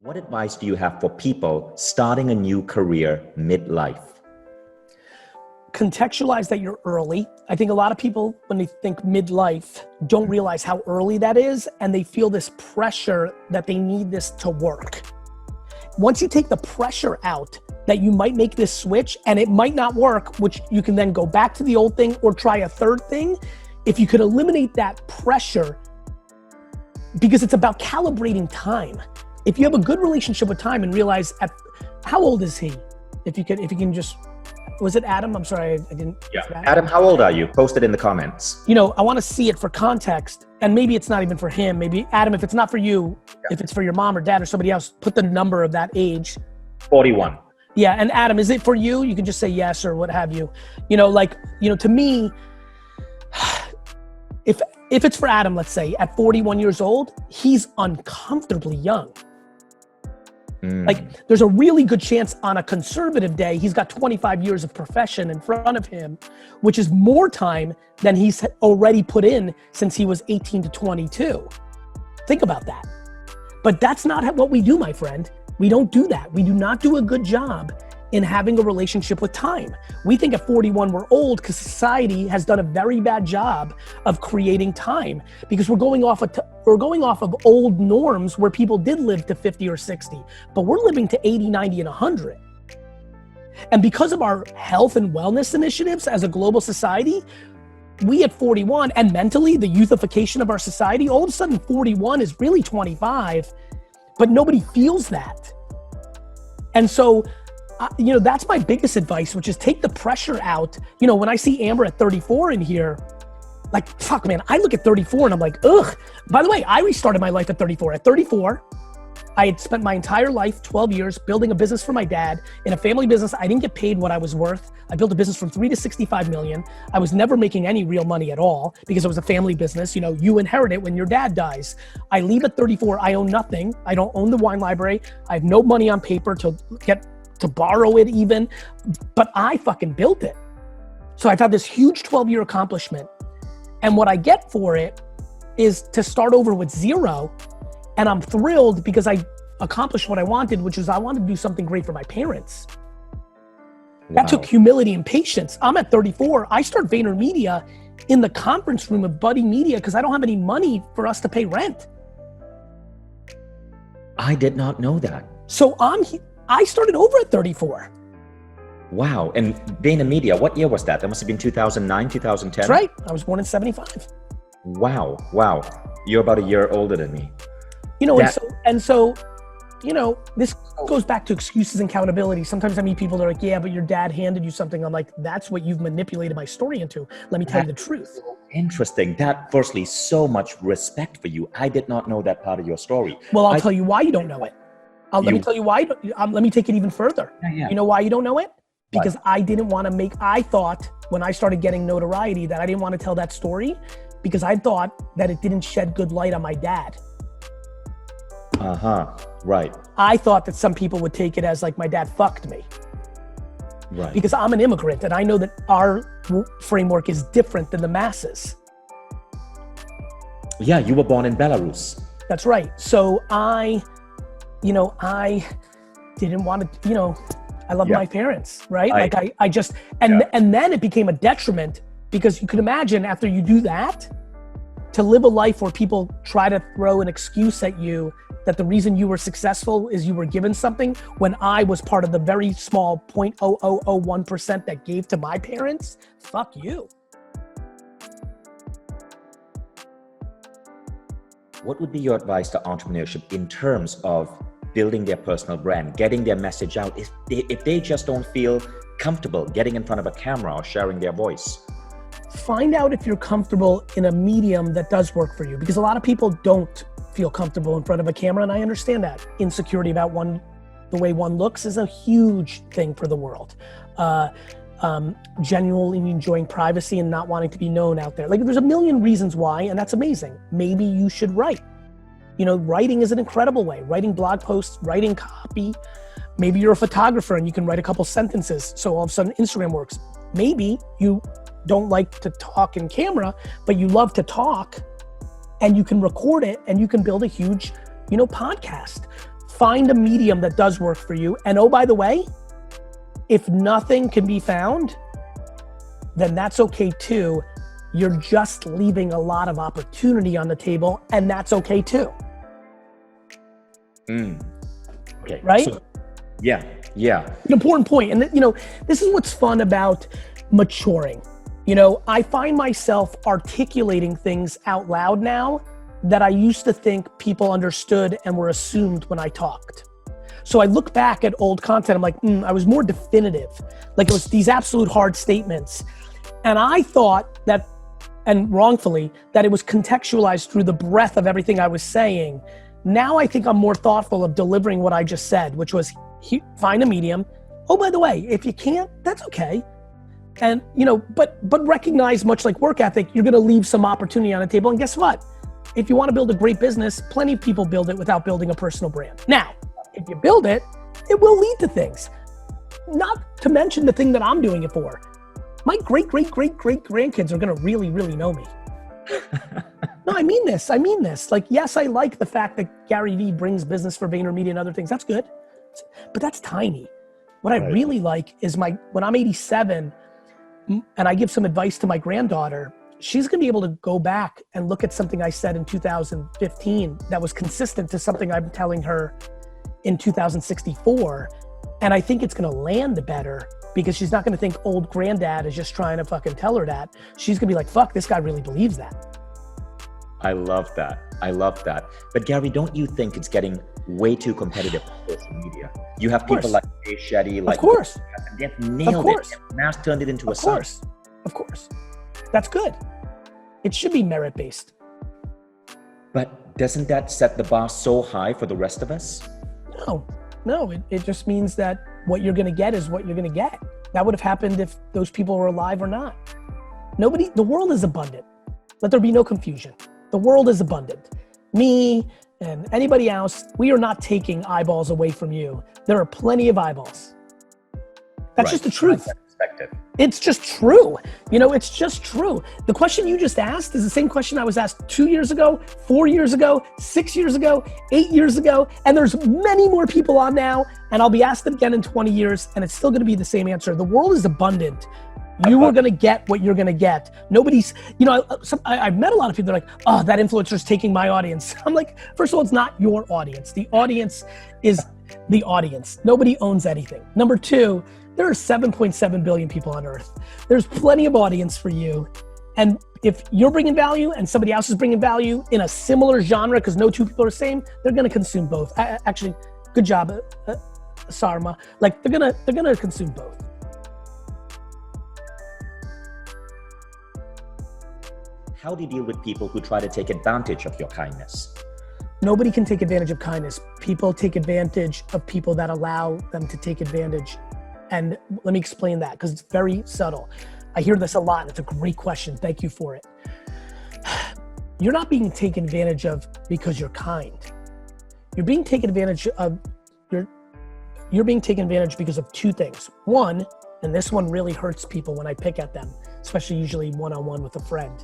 What advice do you have for people starting a new career midlife? Contextualize that you're early. I think a lot of people, when they think midlife, don't realize how early that is, and they feel this pressure that they need this to work. Once you take the pressure out that you might make this switch and it might not work, which you can then go back to the old thing or try a third thing, if you could eliminate that pressure, because it's about calibrating time. If you have a good relationship with time and realize how old is he? If you can just, was it Adam? I'm sorry, I didn't. Yeah, Adam, how old are you? Post it in the comments. You know, I want to see it for context, and maybe it's not even for him. Maybe Adam, if it's not for you, if it's for your mom or dad or somebody else, put the number of that age. 41. Yeah, and Adam, is it for you? You can just say yes or what have you. You know, like, you know, to me, if it's for Adam, let's say at 41 years old, he's uncomfortably young. Like, there's a really good chance on a conservative day, he's got 25 years of profession in front of him, which is more time than he's already put in since he was 18 to 22. Think about that. But that's not what we do, my friend. We don't do that. We do not do a good job in having a relationship with time. We think at 41 we're old because society has done a very bad job of creating time, because we're going off of old norms where people did live to 50 or 60, but we're living to 80, 90, and 100. And because of our health and wellness initiatives as a global society, we at 41, and mentally the youthification of our society, all of a sudden 41 is really 25, but nobody feels that. And so, you know, that's my biggest advice, which is take the pressure out. You know, when I see Amber at 34 in here, like, fuck, man, I look at 34 and I'm like, ugh. By the way, I restarted my life at 34. At 34, I had spent my entire life, 12 years, building a business for my dad in a family business. I didn't get paid what I was worth. I built a business from 3 to 65 million. I was never making any real money at all because it was a family business. You know, you inherit it when your dad dies. I leave at 34, I own nothing. I don't own the wine library. I have no money on paper to borrow it even, but I fucking built it. So I've had this huge 12-year accomplishment. And what I get for it is to start over with zero. And I'm thrilled because I accomplished what I wanted, which is I wanted to do something great for my parents. Wow. That took humility and patience. I'm at 34. I start VaynerMedia in the conference room of Buddy Media because I don't have any money for us to pay rent. I did not know that. So I started over at 34. Wow. And VaynerMedia, what year was that? That must have been 2009, 2010? That's right. I was born in 75. Wow. Wow. You're about a year older than me. You know, and so, you know, this goes back to excuses and accountability. Sometimes I meet people that are like, yeah, but your dad handed you something. I'm like, that's what you've manipulated my story into. Let me tell you the truth. Interesting. That, firstly, so much respect for you. I did not know that part of your story. Well, I'll tell you why you don't know it. Let me tell you why. Let me take it even further. Yeah. You know why you don't know it? Because I didn't want to I thought when I started getting notoriety that I didn't want to tell that story because I thought that it didn't shed good light on my dad. Right. I thought that some people would take it as like my dad fucked me. Right. Because I'm an immigrant and I know that our framework is different than the masses. Yeah, you were born in Belarus. That's right. So I didn't want to, I love my parents, right? And then it became a detriment because you could imagine after you do that, to live a life where people try to throw an excuse at you that the reason you were successful is you were given something when I was part of the very small 0.0001% that gave to my parents, fuck you. What would be your advice to entrepreneurship in terms of building their personal brand, getting their message out, if they just don't feel comfortable getting in front of a camera or sharing their voice? Find out if you're comfortable in a medium that does work for you, because a lot of people don't feel comfortable in front of a camera, and I understand that. Insecurity about the way one looks is a huge thing for the world. Genuinely enjoying privacy and not wanting to be known out there. Like, there's a million reasons why, and that's amazing. Maybe you should write. Writing is an incredible way. Writing blog posts, writing copy. Maybe you're a photographer and you can write a couple sentences, so all of a sudden Instagram works. Maybe you don't like to talk in camera, but you love to talk, and you can record it and you can build a huge, podcast. find a medium that does work for you. And oh, by the way, if nothing can be found, then that's okay too. You're just leaving a lot of opportunity on the table, and that's okay too. Okay. Right? So, yeah. An important point. And this is what's fun about maturing. I find myself articulating things out loud now that I used to think people understood and were assumed when I talked. So I look back at old content, I'm like, I was more definitive. Like it was these absolute hard statements. And I thought that, and wrongfully, that it was contextualized through the breadth of everything I was saying. Now I think I'm more thoughtful of delivering what I just said, which was find a medium. Oh, by the way, if you can't, that's okay. And but recognize, much like work ethic, you're gonna leave some opportunity on the table. And guess what? If you wanna build a great business, plenty of people build it without building a personal brand. Now, if you build it, it will lead to things. Not to mention the thing that I'm doing it for. My great grandkids are gonna really, really know me. No, I mean this. Like, yes, I like the fact that Garyvee brings business for VaynerMedia and other things. That's good, but that's tiny. What I really like is when I'm 87 and I give some advice to my granddaughter, she's gonna be able to go back and look at something I said in 2015 that was consistent to something I'm telling her in 2064. And I think it's gonna land better because she's not gonna think old granddad is just trying to fucking tell her that. She's gonna be like, fuck, this guy really believes that. I love that. But Gary, don't you think it's getting way too competitive on social media? You have people like Jay Shetty, like, of course, they've nailed it. They've now turned it into a science. Of course, that's good. It should be merit-based. But doesn't that set the bar so high for the rest of us? No, it just means that what you're gonna get is what you're gonna get. That would have happened if those people were alive or not. The world is abundant. Let there be no confusion. The world is abundant. Me and anybody else, we are not taking eyeballs away from you. There are plenty of eyeballs. That's just the truth. It's just true. It's just true. The question you just asked is the same question I was asked 2 years ago, 4 years ago, 6 years ago, 8 years ago, and there's many more people on now, and I'll be asked it again in 20 years, and it's still gonna be the same answer. The world is abundant. You are gonna get what you're gonna get. Nobody's, I've met a lot of people that are like, oh, that influencer's taking my audience. I'm like, first of all, it's not your audience. The audience is the audience. Nobody owns anything. Number two, there are 7.7 billion people on earth. There's plenty of audience for you. And if you're bringing value and somebody else is bringing value in a similar genre, because no two people are the same, they're gonna consume both. Actually, good job, Sarma. Like, they're gonna consume both. How do you deal with people who try to take advantage of your kindness? Nobody can take advantage of kindness. People take advantage of people that allow them to take advantage. And let me explain that, because it's very subtle. I hear this a lot, and it's a great question. Thank you for it. You're not being taken advantage of because you're kind. You're being taken advantage of, you're being taken advantage because of two things. One, and this one really hurts people when I pick at them, especially usually one-on-one with a friend,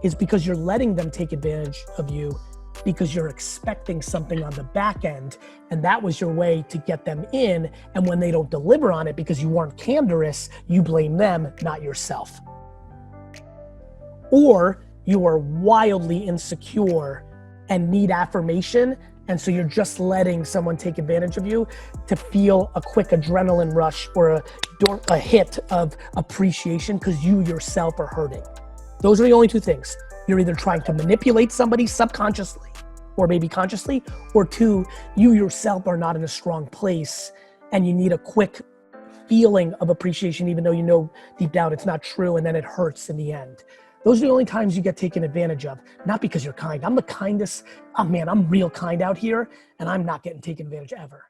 is because you're letting them take advantage of you because you're expecting something on the back end, and that was your way to get them in, and when they don't deliver on it because you weren't candorous, you blame them, not yourself. Or you are wildly insecure and need affirmation, and so you're just letting someone take advantage of you to feel a quick adrenaline rush or a hit of appreciation because you yourself are hurting. Those are the only two things. You're either trying to manipulate somebody subconsciously or maybe consciously, or two, you yourself are not in a strong place and you need a quick feeling of appreciation even though you know deep down it's not true, and then it hurts in the end. Those are the only times you get taken advantage of, not because you're kind. I'm the kindest, oh man, I'm real kind out here, and I'm not getting taken advantage ever.